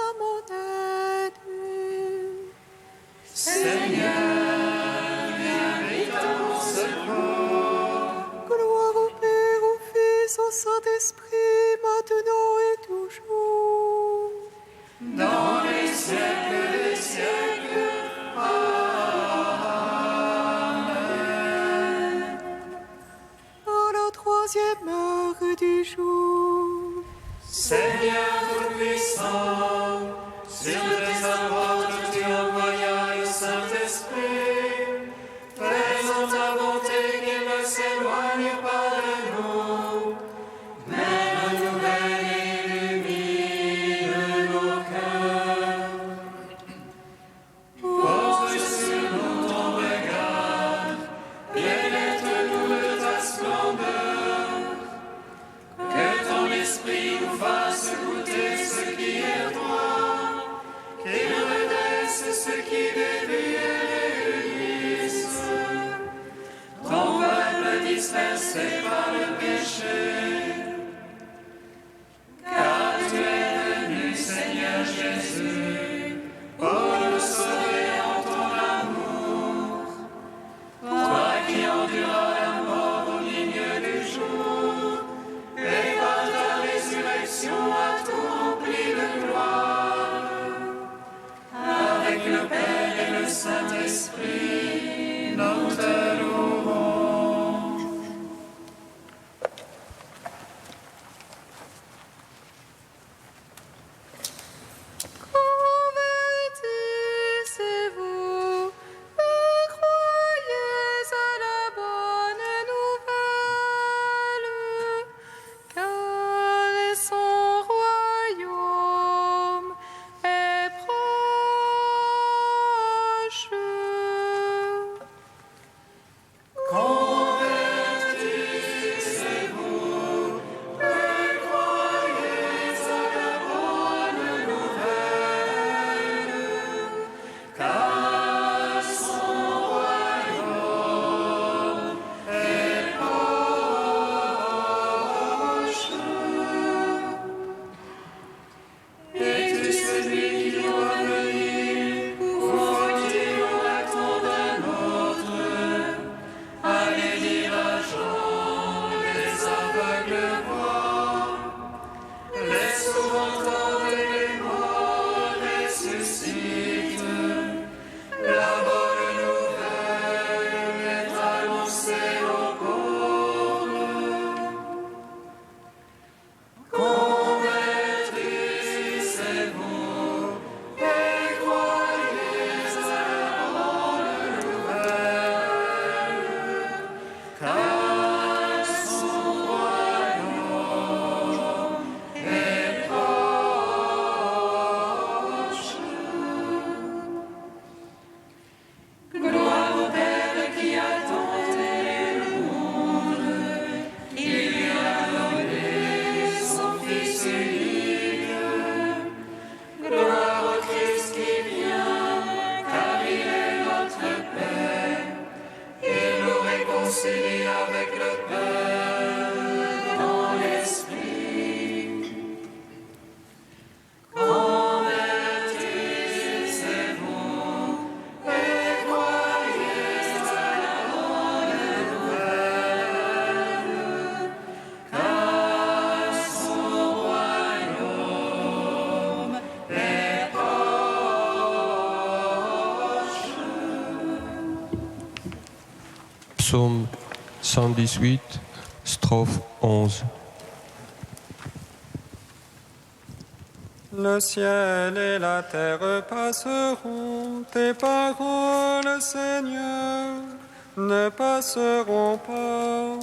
à mon aide. Seigneur, viens vite à mon secours. Gloire au Père, au Fils, au Saint-Esprit, maintenant et toujours. Dans les siècles des siècles. Amen. À la troisième heure du jour. Seigneur Tout-Puissant, sur tes apôtres tu envoyas le Saint-Esprit, faisant ta volonté qu'il ne s'éloigne pas de nous, mais renouvelle et illumine nos cœurs. Pose sur nous ton regard, pénètre-nous de ta splendeur, que ton esprit nous fasse goûter ce qui est droit, qu'il redresse ce qui dévie et réunisse. Ton peuple dispersé par le péché, car tu es venu, Seigneur Jésus, pour nous sauver en ton amour. Toi qui enduras la mort au milieu du jour, et par ta résurrection a tout rempli de gloire. Avec le Père et le Saint-Esprit, nous te louons. Convertissez-vous et croyez à la bonne nouvelle, car son royaume est proche. Convertissez-vous et croyez à la bonne nouvelle, car son royaume est proche. Es-tu celui qui doit venir, ou faut-il en attendre un autre? Allez dire à Jean, les aveugles voient, les sourds entendent et les morts ressuscitent. La bonne nouvelle est annoncée au pauvres. Convertissez-vous et croyez à la bonne nouvelle, car son royaume est proche. Gloire au Père qui a tant aimé le monde, qu'il lui a donné son Fils unique. Gloire au Christ qui vient, car il est notre Père. Il nous réconcilie avec le Père dans l'Esprit. Convertissez-vous et croyez à la bonne nouvelle, car son royaume est proche. Psaume 118, strophe 11. Le ciel et la terre passeront, tes paroles, Seigneur, ne passeront pas.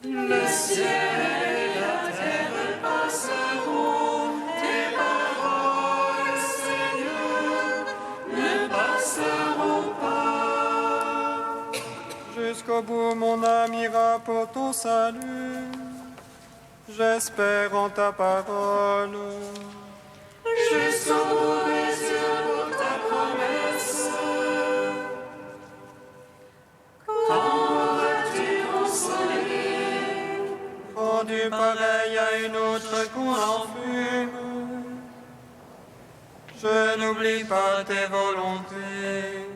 Le ciel et la terre passeront, tes paroles, Seigneur, ne passeront pas. Jusqu'au bout, mon âme ira pour ton salut. J'espère en ta parole. Jusqu'au bout mes yeux pour ta promesse. Quand auras-tu consolé Rendu pareil à une autre qu'on en fume. n'oublie pas tes volontés.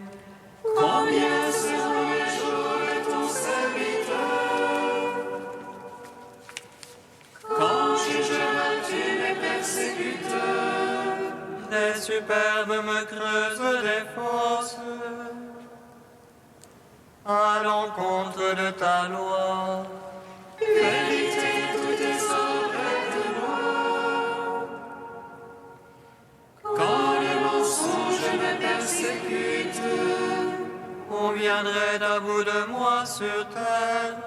Combien seront les jours de ton serviteur? Quand jugeras-tu mes persécuteurs? Les superbes me creusent des fosses à l'encontre de ta loi. Vérité, tous tes ordres de loi. Quand le mensonge me persécute, On viendrait à bout de moi sur terre,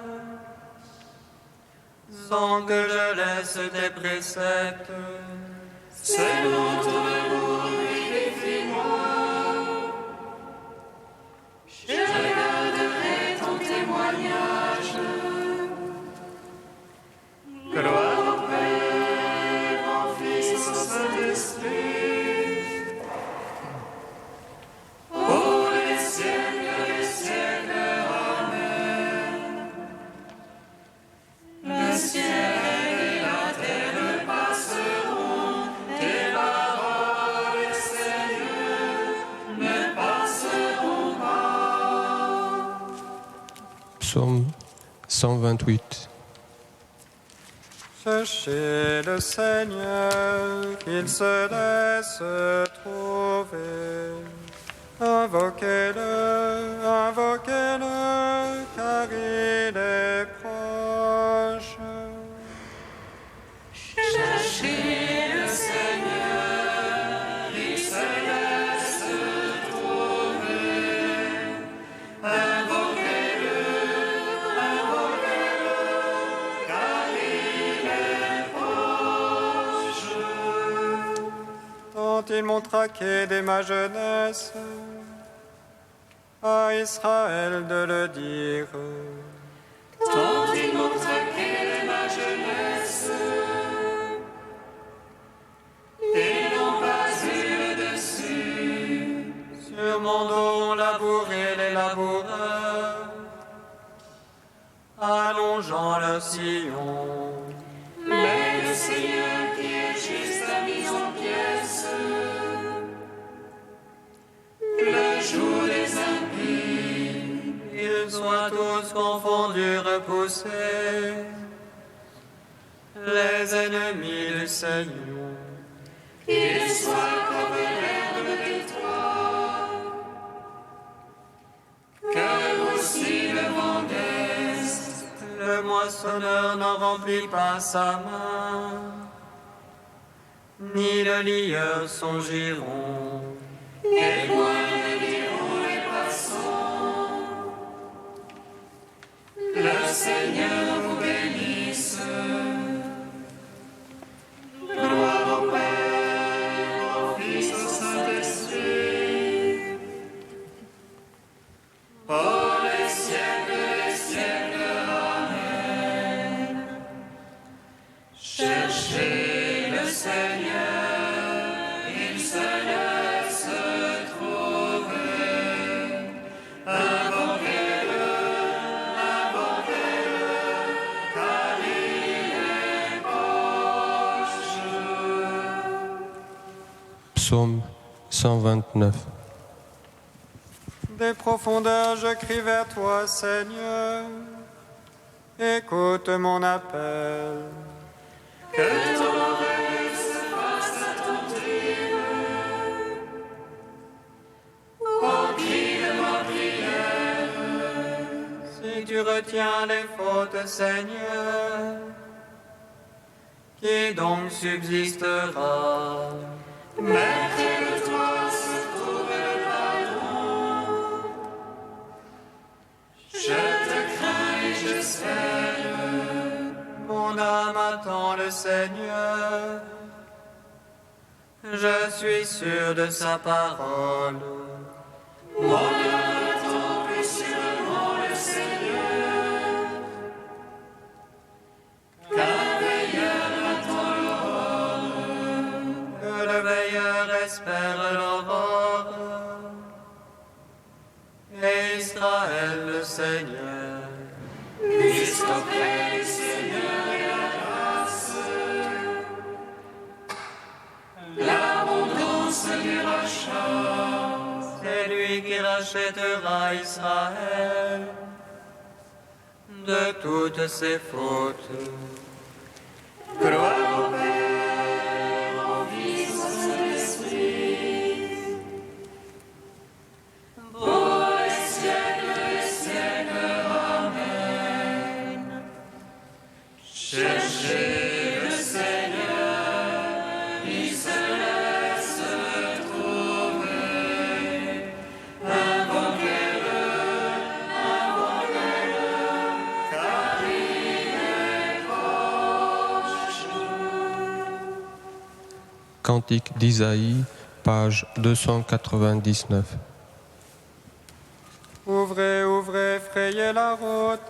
sans que je laisse tes préceptes. selon ton amour, vivifie-moi. Je regarderai ton témoignage. Gloire au Père, au Fils, au Saint-Esprit. Pour les siècles, Amen. Le ciel et la terre passeront, tes paroles, Seigneur, ne passeront pas. Psaume 128. Cherchez le Seigneur, qu'il se laisse trouver. Invoquez-le, invoquez-le, car il est proche. Cherchez le Seigneur, il se laisse trouver. Invoquez-le, invoquez-le, car il est proche. Tant ils m'ont traqué dès ma jeunesse, à Israël de le dire. Tant ils m'ont traqué dès ma jeunesse, ils n'ont pas eu le dessus. Sur mon dos ont labouré les laboureurs, allongeant leur sillon. Mais le Seigneur qui est juste a mis en pièces le jour des impies. Ils soient tous confondus, repoussés, les ennemis du Seigneur. Qu'ils soient comme l'herbe des toits, que aussi le vent d'est. Le moissonneur n'en remplit pas sa main, ni le lieur son giron. Et moi me diront les passants, le Seigneur vous bénisse. Gloire au Père, au Fils, au Saint-Esprit. Pour les siècles, Amen. Cherchez le Seigneur, il se laisse trouver. Invoquez-le, invoquez-le, car il est proche. Psaume 129. Des profondeurs je crie vers toi, Seigneur. Écoute mon appel. Que ton oreille se fasse attentive au cri de ma prière. Si tu retiens les fautes, Seigneur, qui donc subsistera? Mais près de toi se trouve le pardon. Je te crains et j'espère. Mon âme attend le Seigneur. Je suis sûr de sa parole. Mon âme attend plus sûrement le Seigneur. Qu'un veilleur attend l'aurore. Que le veilleur espère l'aurore. Et Israël le Seigneur. Puisqu'auprès du Seigneur est la grâce, l'abondance du rachat. qui rachètera Israël de toutes ses fautes. Gloire au Père, au Fils, au Saint-Esprit, pour les siècles des siècles. Amen. Cherchez le Seigneur, il se laisse trouver. Invoquez-le, car il est proche. Cantique d'Isaïe, page 299. Ouvrez, ouvrez, frayez la route,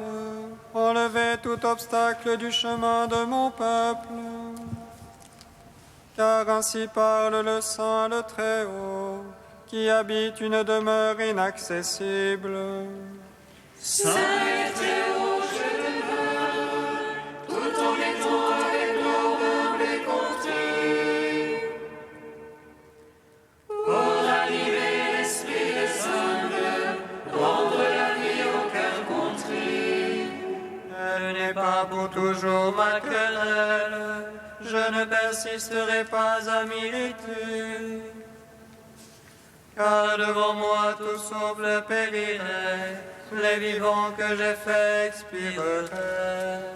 enlevez tout obstacle du chemin de mon peuple. Car ainsi parle le Saint, le Très-Haut, qui habite une demeure inaccessible. Saint et Très-Haut, je demeure, tout en étant avec l'eau dans les contrées. Pour ranimer l'esprit des humbles, rendre la vie au cœur contrit. Elle n'est pas pour toujours ma querelle, je ne persisterai pas à militer. Car devant moi tout souffle périrait, les vivants que j'ai faits expireraient.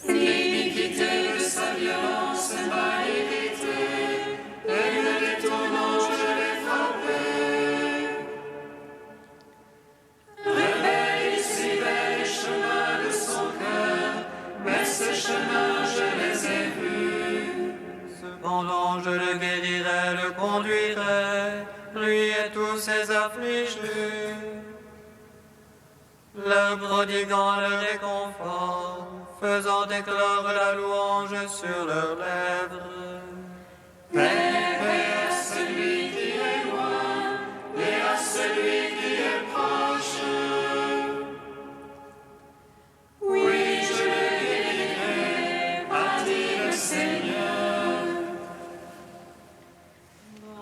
L'iniquité de sa violence m'a irrité, et le détournant je l'ai frappé. Rebelle ici vers les chemins de son cœur, mais ces chemins je les ai vus. Cependant je le guérirai, le conduirai, lui et tous ses affligés. Leur prodiguant le réconfort, faisant éclore la louange sur leurs lèvres. Paix à celui qui est loin, et à celui qui est proche. Oui, je le guérirai, a dit le Seigneur.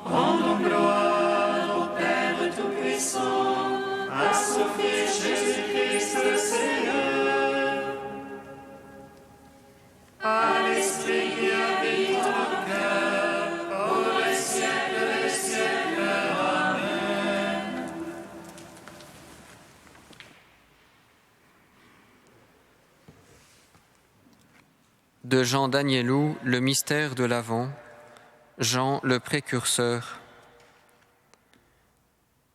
Rendons gloire au Père Tout-Puissant, à son Fils Jésus-Christ le Seigneur, à l'Esprit qui habite en nos cœurs, pour les siècles des siècles. Amen. De Jean Danielou, le mystère de l'Avent, Jean le précurseur.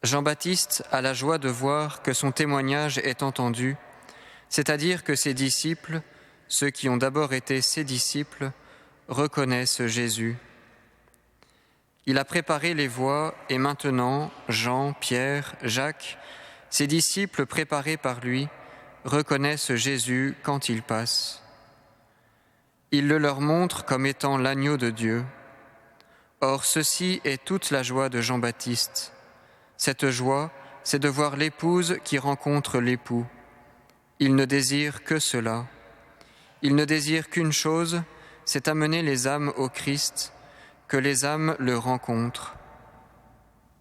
Jean-Baptiste a la joie de voir que son témoignage est entendu, c'est-à-dire que ses disciples, ceux qui ont d'abord été ses disciples, reconnaissent Jésus. Il a préparé les voies et maintenant Jean, Pierre, Jacques, ses disciples préparés par lui, reconnaissent Jésus quand il passe. Il le leur montre comme étant l'agneau de Dieu. Or, ceci est toute la joie de Jean-Baptiste. Cette joie, c'est de voir l'épouse qui rencontre l'époux. Il ne désire que cela. Il ne désire qu'une chose, c'est amener les âmes au Christ, que les âmes le rencontrent.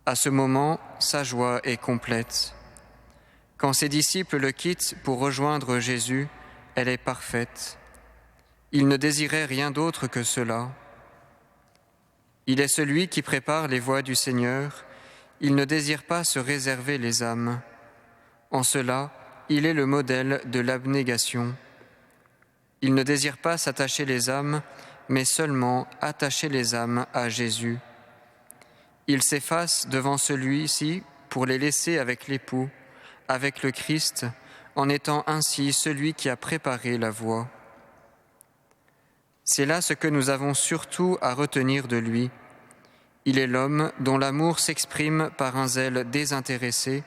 À ce moment, sa joie est complète. Quand ses disciples le quittent pour rejoindre Jésus, elle est parfaite. Il ne désirait rien d'autre que cela. Il est celui qui prépare les voies du Seigneur. Il ne désire pas se réserver les âmes. En cela, il est le modèle de l'abnégation. Il ne désire pas s'attacher les âmes, mais seulement attacher les âmes à Jésus. Il s'efface devant celui-ci pour les laisser avec l'époux, avec le Christ, en étant ainsi celui qui a préparé la voie. C'est là ce que nous avons surtout à retenir de lui. Il est l'homme dont l'amour s'exprime par un zèle désintéressé,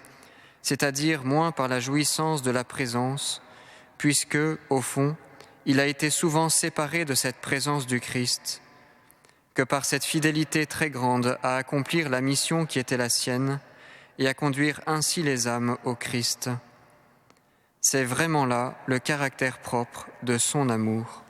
c'est-à-dire moins par la jouissance de la présence, puisque, au fond, il a été souvent séparé de cette présence du Christ, que par cette fidélité très grande à accomplir la mission qui était la sienne et à conduire ainsi les âmes au Christ. C'est vraiment là le caractère propre de son amour.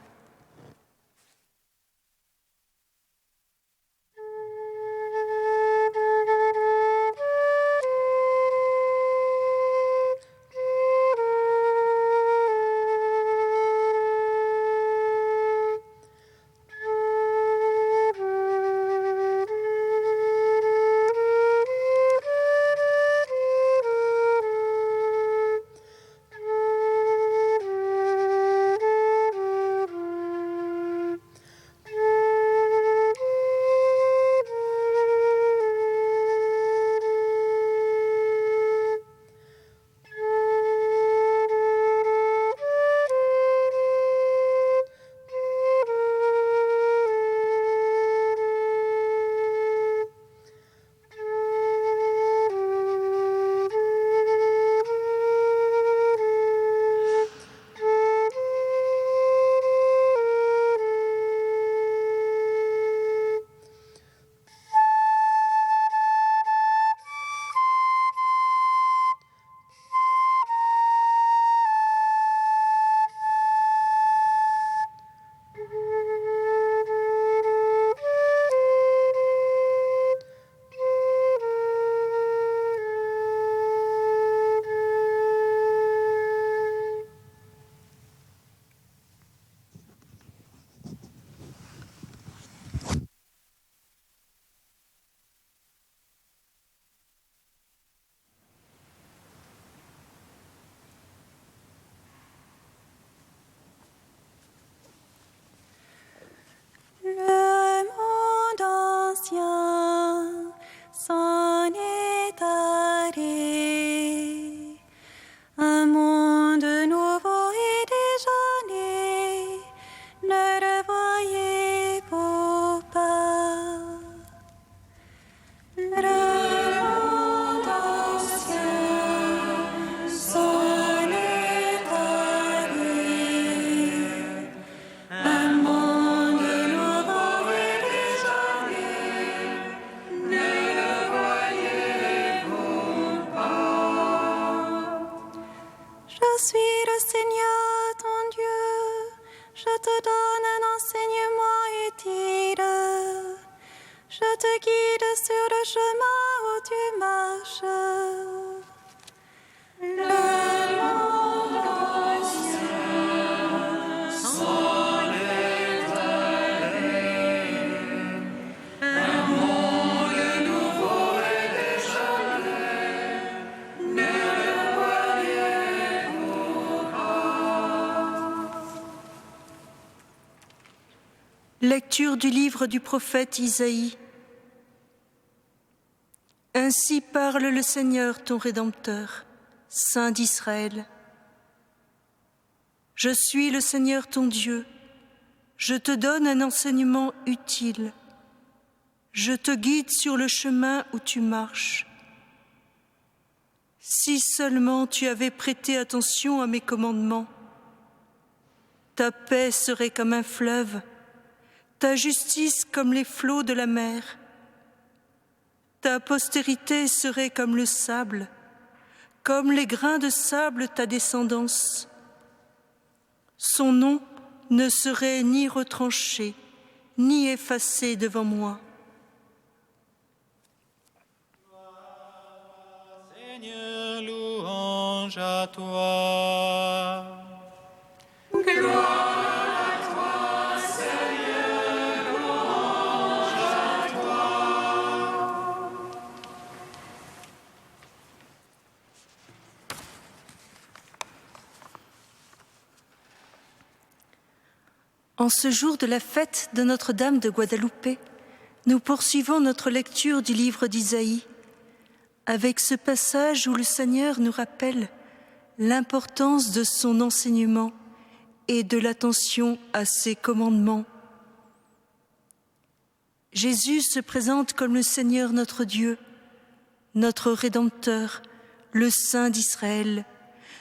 Lecture du livre du prophète Isaïe. Ainsi parle le Seigneur, ton Rédempteur, Saint d'Israël. Je suis le Seigneur ton Dieu. Je te donne un enseignement utile. Je te guide sur le chemin où tu marches. Si seulement tu avais prêté attention à mes commandements, ta paix serait comme un fleuve, ta justice comme les flots de la mer. Ta postérité serait comme le sable, comme les grains de sable ta descendance. Son nom ne serait ni retranché, ni effacé devant moi. Seigneur, louange à toi. Gloire. En ce jour de la fête de Notre-Dame de Guadalupe, nous poursuivons notre lecture du livre d'Isaïe, avec ce passage où le Seigneur nous rappelle l'importance de son enseignement et de l'attention à ses commandements. Jésus se présente comme le Seigneur notre Dieu, notre Rédempteur, le Saint d'Israël,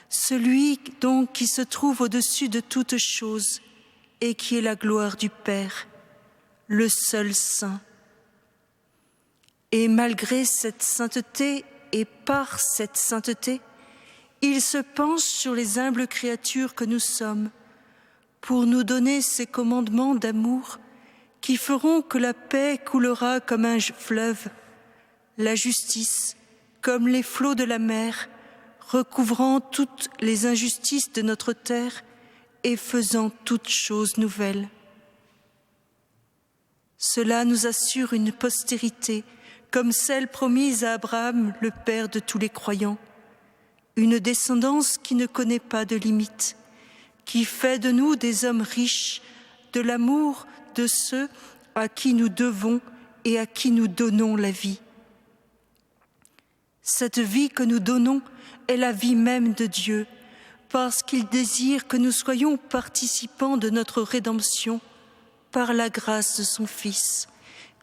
celui donc qui se trouve au-dessus de toutes choses et qui est la gloire du Père, le seul Saint. Et malgré cette sainteté et par cette sainteté, il se penche sur les humbles créatures que nous sommes pour nous donner ses commandements d'amour qui feront que la paix coulera comme un fleuve, la justice comme les flots de la mer, recouvrant toutes les injustices de notre terre et faisant toutes choses nouvelles. Cela nous assure une postérité comme celle promise à Abraham, le père de tous les croyants, une descendance qui ne connaît pas de limites, qui fait de nous des hommes riches, de l'amour de ceux à qui nous devons et à qui nous donnons la vie. Cette vie que nous donnons est la vie même de Dieu, parce qu'il désire que nous soyons participants de notre rédemption par la grâce de son Fils,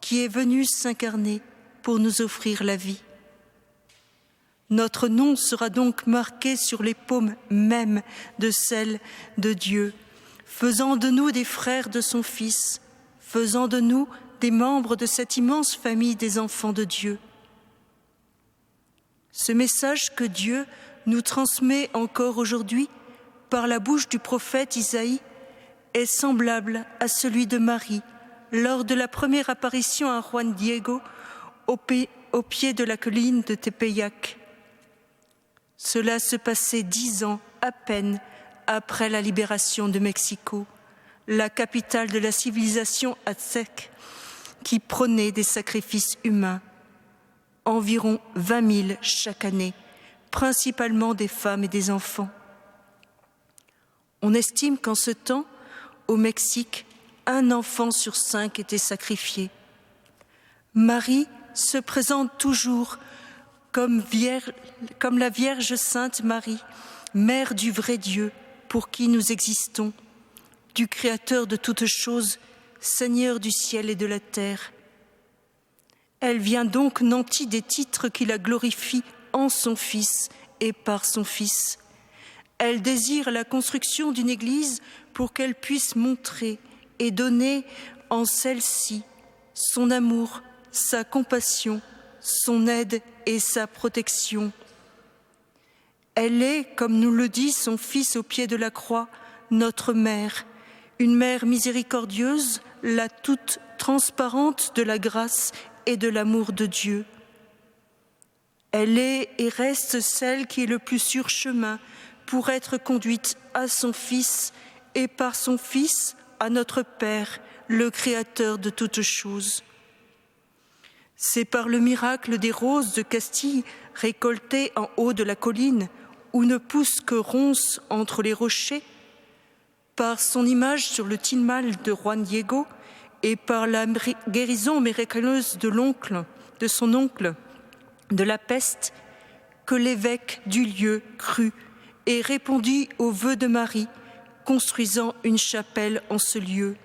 qui est venu s'incarner pour nous offrir la vie. Notre nom sera donc marqué sur les paumes mêmes de celle de Dieu, faisant de nous des frères de son Fils, faisant de nous des membres de cette immense famille des enfants de Dieu. Ce message que Dieu nous transmet encore aujourd'hui par la bouche du prophète Isaïe est semblable à celui de Marie lors de la première apparition à Juan Diego au pied de la colline de Tepeyac. Cela se passait 10 ans à peine après la libération de Mexico, la capitale de la civilisation aztèque qui prônait des sacrifices humains. Environ 20 000 chaque année, principalement des femmes et des enfants. On estime qu'en ce temps, au Mexique, 1 enfant sur 5 était sacrifié. Marie se présente toujours comme la Vierge Sainte Marie, Mère du vrai Dieu, pour qui nous existons, du Créateur de toutes choses, Seigneur du ciel et de la terre. Elle vient donc nantie des titres qui la glorifient en son Fils et par son Fils. Elle désire la construction d'une Église pour qu'elle puisse montrer et donner en celle-ci son amour, sa compassion, son aide et sa protection. Elle est, comme nous le dit son Fils au pied de la croix, notre mère, une mère miséricordieuse, la toute transparente de la grâce et de l'amour de Dieu. Elle est et reste celle qui est le plus sûr chemin pour être conduite à son Fils et par son Fils à notre Père, le Créateur de toutes choses. C'est par le miracle des roses de Castille récoltées en haut de la colline, où ne poussent que ronces entre les rochers, par son image sur le tinmal de Juan Diego et par la guérison miraculeuse de son oncle, de la peste, que l'évêque du lieu crut et répondit aux vœux de Marie, construisant une chapelle en ce lieu.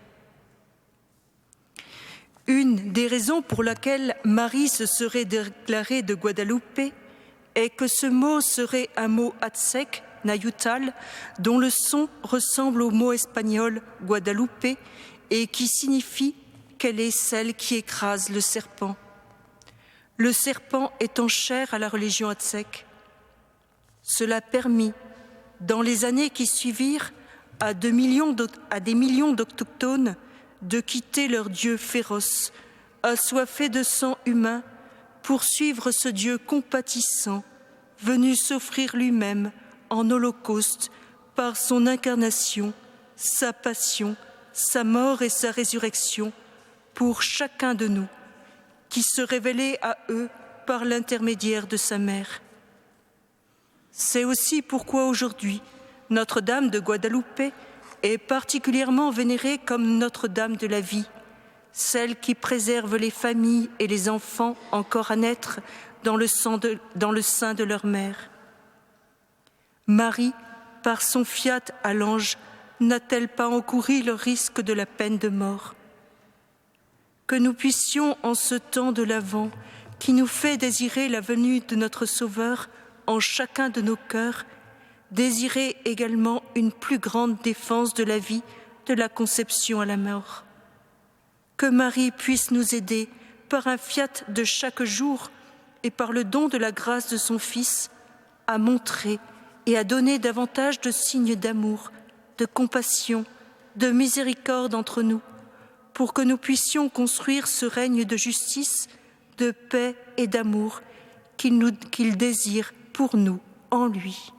Une des raisons pour laquelle Marie se serait déclarée de Guadalupe est que ce mot serait un mot aztèque, nayutal, dont le son ressemble au mot espagnol Guadalupe et qui signifie qu'elle est celle qui écrase le serpent. Le serpent étant cher à la religion aztèque. Cela permit, dans les années qui suivirent, à des millions d'autochtones de quitter leur Dieu féroce, assoiffé de sang humain, pour suivre ce Dieu compatissant, venu s'offrir lui-même en holocauste par son incarnation, sa passion, sa mort et sa résurrection pour chacun de nous, qui se révélait à eux par l'intermédiaire de sa mère. C'est aussi pourquoi aujourd'hui, Notre-Dame de Guadalupe est particulièrement vénérée comme Notre-Dame de la vie, celle qui préserve les familles et les enfants encore à naître dans le sein de leur mère. Marie, par son fiat à l'ange, n'a-t-elle pas encouru le risque de la peine de mort? Que nous puissions, en ce temps de l'Avent, qui nous fait désirer la venue de notre Sauveur en chacun de nos cœurs, désirer également une plus grande défense de la vie, de la conception à la mort. Que Marie puisse nous aider par un fiat de chaque jour et par le don de la grâce de son Fils à montrer et à donner davantage de signes d'amour, de compassion, de miséricorde entre nous, pour que nous puissions construire ce règne de justice, de paix et d'amour qu'il désire pour nous en lui.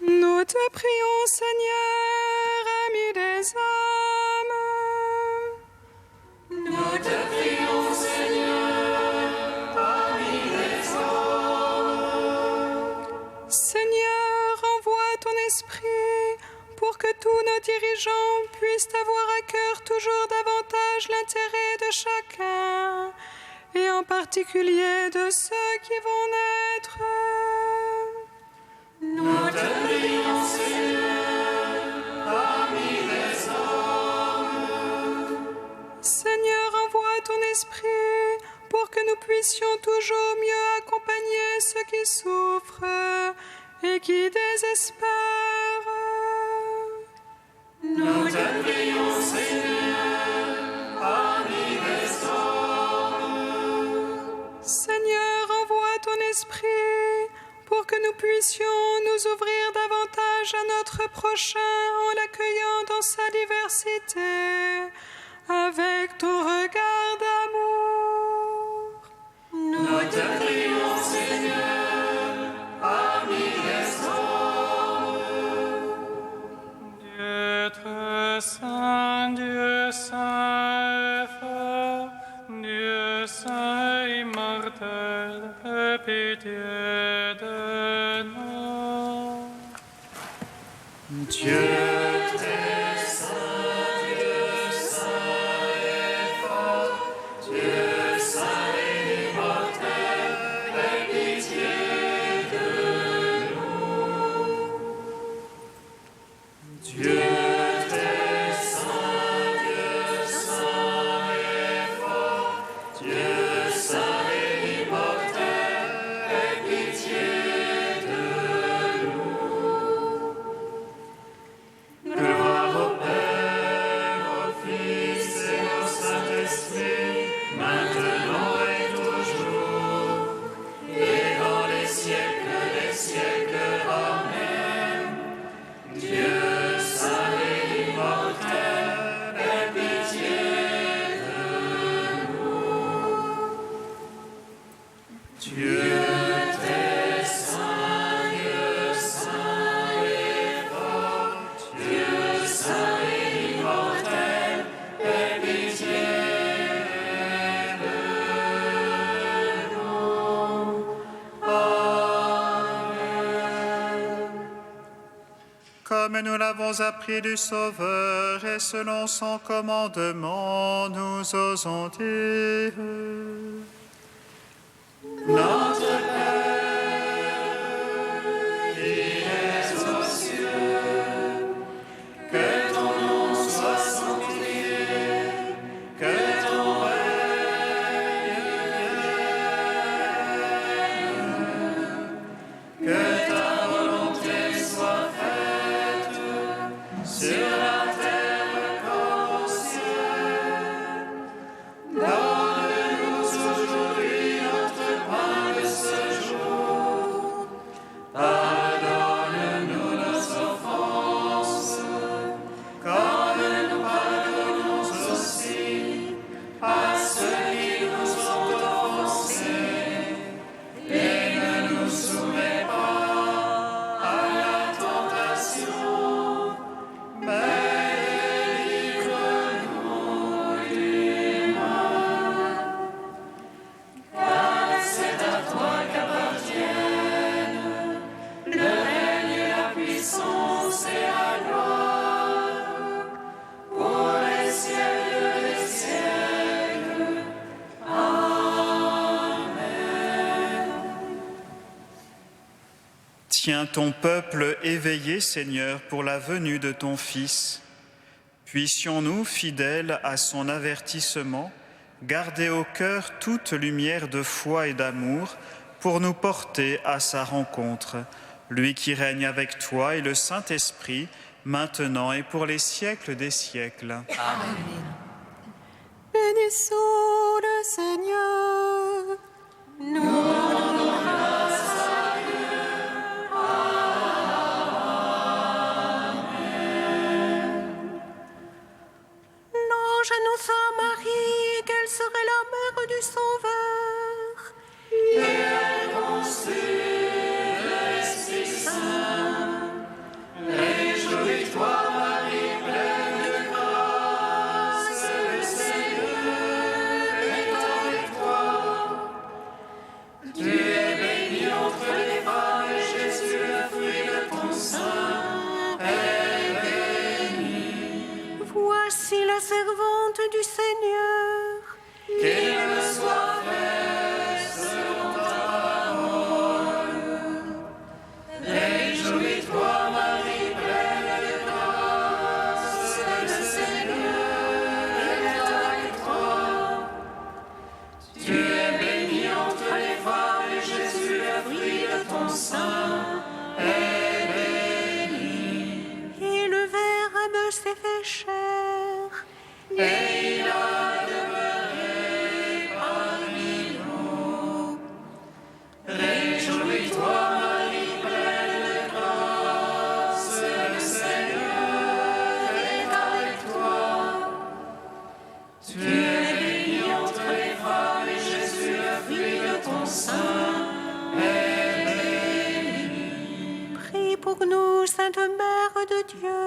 Nous te prions, Seigneur, ami des âmes. Nous te prions, Seigneur, ami des âmes. Seigneur, envoie ton esprit pour que tous nos dirigeants puissent avoir à cœur toujours davantage l'intérêt de chacun, et en particulier de ceux qui vont naître. Nous te prions, Seigneur, ami des âmes. Seigneur, envoie ton esprit pour que nous puissions toujours mieux accompagner ceux qui souffrent qui désespèrent. Nous te prions, Seigneur, parmi les hommes. Seigneur, envoie ton esprit pour que nous puissions nous ouvrir davantage à notre prochain en l'accueillant dans sa diversité, avec ton regard d'amour. Nous te prions, Seigneur, parmi les hommes. Dieu saint et fort, Dieu saint et immortel, aie pitié de nous. Dieu t'es saint, Dieu saint et fort, Dieu saint et immortel, aie pitié de nous. Dieu t'es saint, Dieu saint et fort, Dieu saint et immortel, aie pitié de nous. Gloire au Père, au Fils et au Saint-Esprit, maintenant et toujours, et dans les siècles des siècles. Amen. Dieu saint et immortel, aie pitié de nous. Dieu t'es saint, Dieu saint et fort, Dieu saint et immortel, aie pitié de nous. Amen. Comme nous l'avons appris du Sauveur et selon son commandement, nous osons dire: Notre Père, qui es aux cieux, que ton nom soit sanctifié, que ton règne vienne, que ta volonté soit faite sur la terre comme au ciel. Donne-nous aujourd'hui notre pain de ce jour. Pardonne-nous nos offenses, comme nous pardonnons aussi à ceux qui nous ont offensés. Et ne nous soumets pas à la tentation, mais délivre-nous du mal. Car c'est à toi qu'appartiennent le règne, la puissance et la gloire pour les siècles des siècles. Amen. Tiens ton peuple éveillé, Seigneur, pour la venue de ton Fils. Puissions-nous, fidèles à son avertissement, garder au cœur toute lumière de foi et d'amour pour nous porter à sa rencontre, lui qui règne avec toi et le Saint-Esprit, maintenant et pour les siècles des siècles. Bénissons le Seigneur. Nous rendons grâce à Dieu. L'ange annonça à Marie qu'elle serait la mère du Sauveur. Et elle conçut de l'Esprit Saint. Réjouis-toi, Marie, pleine de grâce, le Seigneur est avec toi. pécheurs. Et il a demeuré parmi nous. Réjouis-toi, Marie, pleine de grâce, le Seigneur est avec toi. Tu es bénie entre les femmes, et Jésus, le fruit de ton sein, est béni. Prie pour nous, Sainte Mère de Dieu,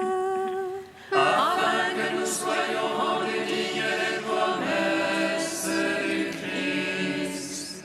Afin que nous soyons rendus dignes des promesses du Christ.